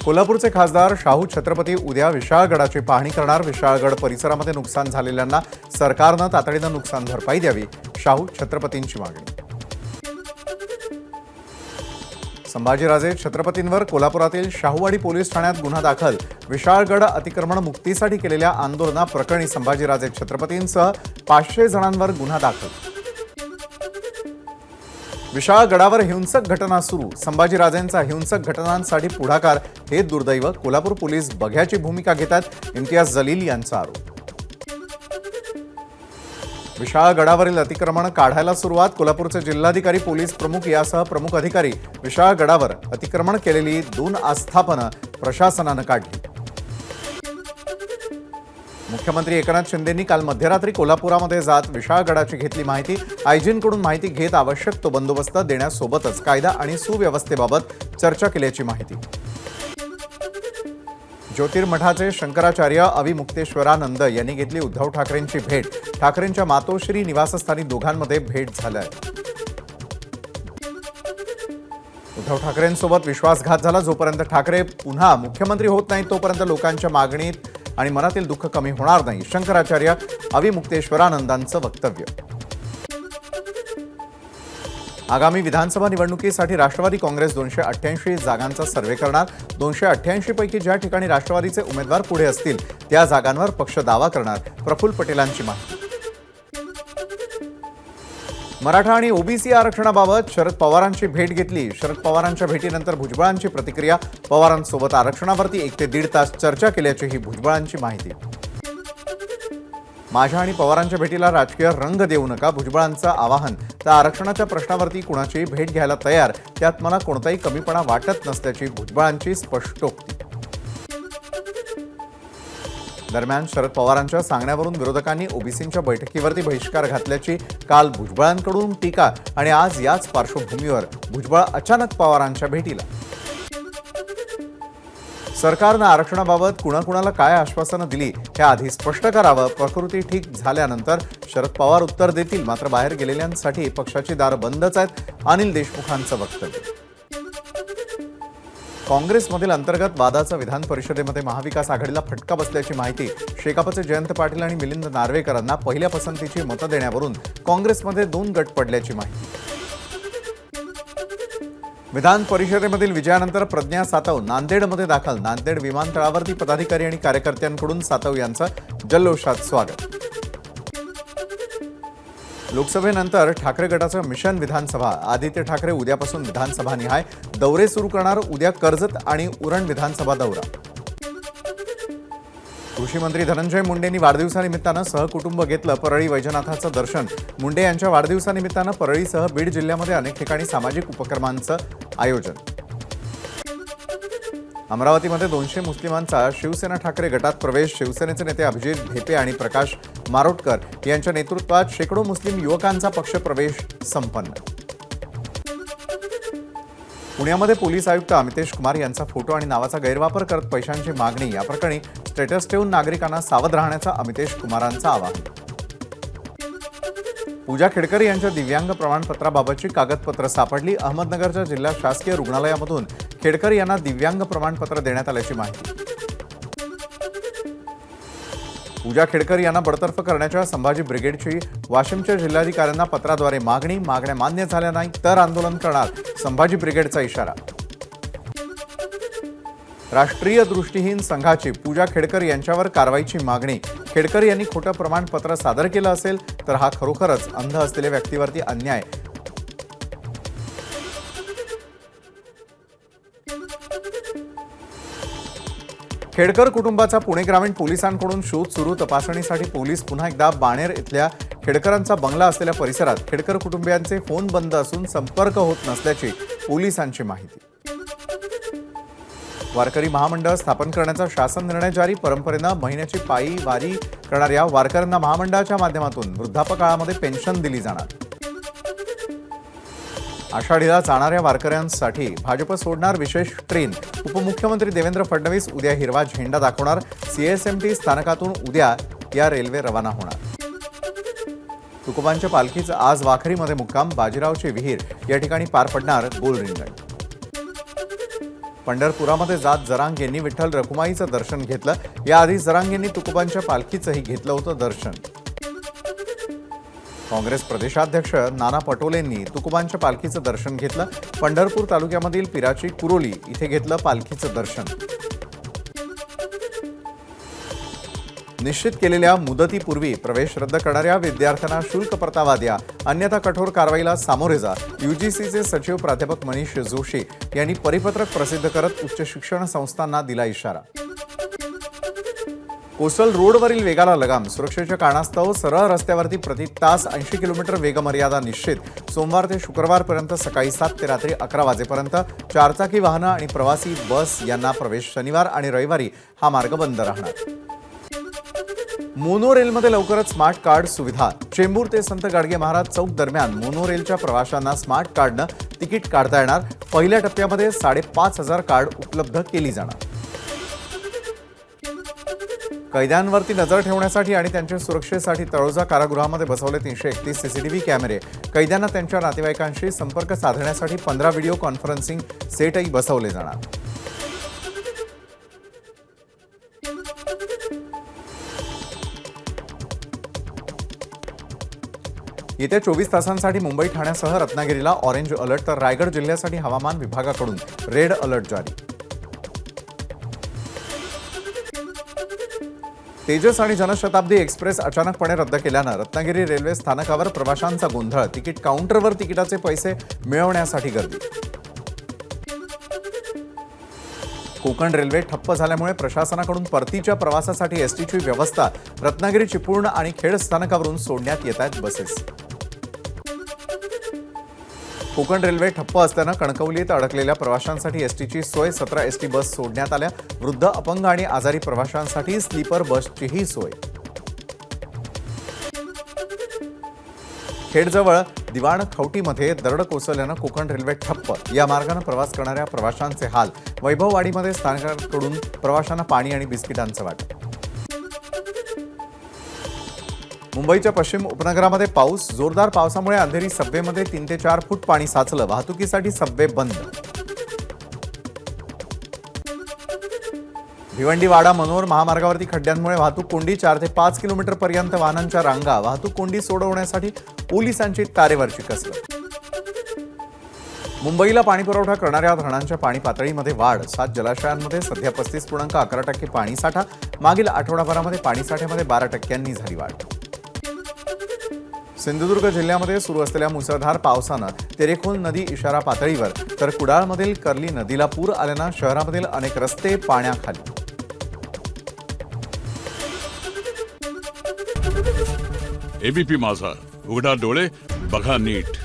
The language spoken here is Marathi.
कोल्हापूरचे खासदार शाहू छत्रपती उद्या विशाळगडाची पाहणी करणार। विशाळगड परिसरामध्ये नुकसान झालेल्यांना सरकारने तातडीने नुकसान भरपाई द्यावी, शाहू छत्रपतींची मागणी। संभाजीराजे छत्रपतींवर कोल्हापुरातील शाहूवाडी पोलीस ठाण्यात गुन्हा दाखल। विशाळगड अतिक्रमण मुक्तीसाठी केलेल्या आंदोलनाप्रकरणी संभाजीराजे छत्रपतींसह 500 जणांवर गुन्हा दाखल। विशाळगडावर हिंसक घटना सुरू। संभाजीराजेंचा हिंसक घटनांसाठी पुढाकार हे दुर्दैव। कोल्हापूर पोलीस बघ्याची भूमिका घेतात, इम्तियाज जलील यांचा आरोप। विशाळगडावरील अतिक्रमण काढायला सुरुवात। कोल्हापूरचे जिल्हाधिकारी, पोलीस प्रमुख यासह प्रमुख अधिकारी विशाळगडावर अतिक्रमण केलेली 2 आस्थापनं प्रशासनाने काढली। मुख्यमंत्री एकनाथ शिंदेंनी काल मध्यरात्री कोल्हापुरामध्ये जात विशाळगडाची घेतली माहिती। आयजींकडून माहिती घेत आवश्यक तो बंदोबस्त देण्यासोबतच कायदा आणि सुव्यवस्थेबाबत चर्चा केल्याची माहिती। ज्योतिर्मठाचे शंकराचार्य अविमुक्तेश्वरानंद यांनी घेतली उद्धव ठाकरेंची भेट। ठाकरेंच्या मातोश्री निवासस्थानी दोघांमध्ये भेट झाली। उद्धव ठाकरेंसोबत विश्वासघात झाला। जोपर्यंत ठाकरे पुन्हा मुख्यमंत्री होत नाही तोपर्यंत लोकांच्या मागणीत आणि मनातील दुःख कमी होणार नाही, शंकराचार्य अविमुक्तेश्वरानंदांचं वक्तव्य। आगामी विधानसभा निवडणुकीसाठी राष्ट्रवादी काँग्रेस 288 जागांचा सर्व्हे करणार। 288 पैकी ज्या ठिकाणी राष्ट्रवादीचे उमेदवार पुढे असतील त्या जागांवर पक्ष दावा करणार, प्रफुल्ल पटेलांची माहिती। मराठा आणि ओबीसी आरक्षणाबाबत शरद पवारांची भेट घेतली। शरद पवारांच्या भेटीनंतर भुजबळांची प्रतिक्रिया। पवारांसोबत आरक्षणावरती 1 ते 1.5 तास चर्चा केल्याचीही भुजबळांची माहिती। माझ्या आणि पवारांच्या भेटीला राजकीय रंग देऊ नका, भुजबळांचं आवाहन। तर आरक्षणाच्या प्रश्नावरती कुणाची भेट घ्यायला तयार, त्यात मला कोणताही कमीपणा वाटत नसल्याची भुजबळांची स्पष्टोक्ती। दरम्यान शरद पवारांच्या सांगण्यावरून विरोधकांनी ओबीसींच्या बैठकीवरती बहिष्कार घातल्याची काल भुजबळांकडून टीका आणि आज याच पार्श्वभूमीवर भुजबळ अचानक पवारांच्या भेटीला। सरकारने आरक्षणाबाबत कुणाकुणाला काय आश्वासनं दिली हे आधी स्पष्ट करावं। प्रकृती ठीक झाल्यानंतर शरद पवार उत्तर देतील, मात्र बाहेर गेलेल्यांसाठी पक्षाची दारं बंदच आहेत, अनिल देशमुखांचं वक्तव्य। काँग्रेसमधील अंतर्गत वादाचा विधान परिषदेमध्ये महाविकास आघाडीला फटका बसल्याची माहिती। शेकापचे जयंत पाटील आणि मिलिंद नार्वेकरांना पहिल्या पसंतीची मतं देण्यावरून काँग्रेसमध्ये 2 गट पडल्याची माहिती। विधान परिषदेमधील विजयानंतर प्रज्ञा सातव नांदेडमध्ये दाखल। नांदेड विमानतळावरती पदाधिकारी आणि कार्यकर्त्यांकडून सातव यांचं जल्लोषात स्वागत। लोकसभेनंतर ठाकरे गटाचं मिशन विधानसभा। आदित्य ठाकरे उद्यापासून विधानसभा निहाय दौरे सुरू करणार। उद्या कर्जत आणि उरण विधानसभा दौरा। कृषी मंत्री धनंजय मुंडेंनी वाढदिवसानिमित्तानं सहकुटुंब घेतलं परळी वैजनाथाचं दर्शन। मुंडे यांच्या वाढदिवसानिमित्तानं परळीसह बीड जिल्ह्यामध्ये अनेक ठिकाणी सामाजिक उपक्रमांचं आयोजन। अमरावतीमध्ये 200 मुस्लिमांचा शिवसेना ठाकरे गटात प्रवेश। शिवसेनेचे नेते अभिजित ढेपे आणि प्रकाश मारोटकर यांच्या नेतृत्वात शेकडो मुस्लिम युवकांचा पक्ष प्रवेश संपन्न। पुण्यामध्ये पोलीस आयुक्त अमितेश कुमार यांचा फोटो आणि नावाचा गैरवापर करत पैशांची मागणी। या प्रकरणी स्टेटस ठेवून नागरिकांना सावध राहण्याचं अमितेश कुमारांचं आवाहन। पूजा खेडकर यांच्या दिव्यांग प्रमाणपत्राबाबतची कागदपत्र सापडली। अहमदनगरच्या जिल्हा शासकीय रुग्णालयामधून खेडकर यांना दिव्यांग प्रमाणपत्र देण्यात आल्याची माहिती। पूजा खेडकर यांना बडतर्फ करण्याच्या संभाजी ब्रिगेडची वाशिमच्या जिल्हाधिकाऱ्यांना पत्राद्वारे मागणी। मागण्या मान्य झाल्या नाही तर आंदोलन करणार, संभाजी ब्रिगेडचा इशारा। राष्ट्रीय दृष्टीहीन संघाची पूजा खेडकर यांच्यावर कारवाईची मागणी। खेडकर यांनी खोटं प्रमाणपत्र सादर केलं असेल तर हा खरोखरच अंध असलेल्या व्यक्तीवरती अन्याय। खेडकर कुटुंबाचा पुणे ग्रामीण पोलिसांकडून शोध सुरू। तपासणीसाठी पोलीस पुन्हा एकदा बाणेर इथल्या खेडकरांचा बंगला असलेल्या परिसरात। खेडकर कुटुंबियांचे फोन बंद असून संपर्क होत नसल्याची पोलिसांची माहिती। वारकरी महामंडळ स्थापन करण्याचा शासन निर्णय जारी। परंपरेनं महिन्याची पायी वारी करणाऱ्या वारकऱ्यांना महामंडळाच्या माध्यमातून वृद्धापकाळामध्ये पेन्शन दिली जाणार। आषाढीला जाणाऱ्या वारकऱ्यांसाठी भाजप सोडणार विशेष ट्रेन। उपमुख्यमंत्री देवेंद्र फडणवीस उद्या हिरवा झेंडा दाखवणार। सीएसएमटी स्थानकातून उद्या या रेल्वे रवाना होणार। तुकोबांच्या पालखीचा आज वाखरीमध्ये मुक्काम। बाजीरावची विहीर या ठिकाणी पार पडणार गोल रिंगण। पंढरपुरामध्ये जात जरांगेंनी विठ्ठल रखुमाईचं दर्शन घेतलं। याआधी जरांगेंनी तुकोबांच्या पालखीचंही घेतलं होतं दर्शन। काँग्रेस प्रदेशाध्यक्ष नाना पटोलेंनी तुकोबांच्या पालखीचं दर्शन घेतलं। पंढरपूर तालुक्यामधील पिराची कुरोली इथे घेतलं पालखीचं दर्शन। निश्चित केलेल्या मुदतीपूर्वी प्रवेश रद्द करणाऱ्या विद्यार्थ्यांना शुल्क परतावा द्या, अन्यथा कठोर कारवाईला सामोरे जा, यूजीसीचे सचिव प्राध्यापक मनीष जोशी यांनी परिपत्रक प्रसिद्ध करत उच्च शिक्षण संस्थांना दिला इशारा। कोस्टल रोडवरील वेगाला लगाम, सुरक्षेच्या कारणास्तव सरळ रस्त्यावरती प्रति तास 80 किलोमीटर वेगमर्यादा निश्चित। सोमवार ते शुक्रवारपर्यंत सकाळी 7 ते रात्री 11 वाजेपर्यंत चारचाकी वाहनं आणि प्रवासी बस यांना प्रवेश। शनिवार आणि रविवारी हा मार्ग बंद राहणार। मोनो रेलमध्ये लवकरच स्मार्ट कार्ड सुविधा। चेंबूर ते संत गाडगे महाराज चौक दरम्यान मोनो रेलच्या प्रवाशांना स्मार्ट कार्डनं तिकीट काढता येणार। पहिल्या टप्प्यामध्ये 5,500 कार्ड उपलब्ध केली जाणार। कैद्यांवरती नजर ठेवण्यासाठी आणि त्यांच्या सुरक्षेसाठी तळोजा कारागृहामध्ये बसवले 331 सीसीटीव्ही कॅमेरे। कैद्यांना त्यांच्या नातेवाईकांशी संपर्क साधण्यासाठी 15 व्हिडिओ कॉन्फरन्सिंग सेटही बसवले जाणार। येत्या 24 तासांसाठी मुंबई ठाण्यासह रत्नागिरीला ऑरेंज अलर्ट, तर रायगड जिल्ह्यासाठी हवामान विभागाकडून रेड अलर्ट जारी। तेजस आणि जनशताब्दी एक्सप्रेस अचानकपणे रद्द केल्यानं रत्नागिरी रेल्वे स्थानकावर प्रवाशांचा गोंधळ। तिकीट काउंटरवर तिकिटाचे पैसे मिळवण्यासाठी गर्दी। कोकण रेल्वे ठप्प झाल्यामुळे प्रशासनाकडून परतीच्या प्रवासासाठी एसटीची व्यवस्था। रत्नागिरी, चिपळूण आणि खेड स्थानकावरून सोडण्यात येत आहेत बसेस। कोकण रेल्वे ठप्प असल्यानं कणकवलीत अडकलेल्या प्रवाशांसाठी एसटीची सोय। 17 एसटी बस सोडण्यात आल्या। वृद्ध, अपंग आणि आजारी प्रवाशांसाठी स्लीपर बसचीही सोय। खेडजवळ दिवाण खवटीमध्ये दरड कोसळल्यानं कोकण रेल्वे ठप्प। या मार्गाने प्रवास करणाऱ्या प्रवाशांचे हाल। वैभववाडीमध्ये स्थानकाकडून प्रवाशांना पाणी आणि बिस्किटांचं वाटप। मुंबईच्या पश्चिम उपनगरामध्ये पाऊस। जोरदार पावसामुळे अंधेरी सबवेमध्ये 3 ते 4 फूट पाणी साचलं। वाहतुकीसाठी सबवे बंद। भिवंडी-वाडा मनोर महामार्गावरती खड्ड्यांमुळे वाहतूक कोंडी। 4 ते 5 किलोमीटर पर्यंत वाहनांच्या रांगा। वाहतूक कोंडी सोडवण्यासाठी पोलिसांची तारेवरची कसरत। मुंबईला पाणीपुरवठा करणाऱ्या धरणांच्या पाणी पातळीमध्ये वाढ। 7 जलाशयांमध्ये सध्या 35.11% पाणीसाठा। मागील आठवडाभरामध्ये पाणीसाठ्यामध्ये 12% झाली वाढ। सिंधुदुर्ग जिल्ह्यामध्ये सुरू असलेल्या मुसळधार पावसानं तेरेखोल नदी इशारा पातळीवर, तर कुडाळमधील कर्ली नदीला पूर आल्यानं शहरामधील अनेक रस्ते पाण्याखाली। एबीपी माझा, उघडा डोळे बघा नीट।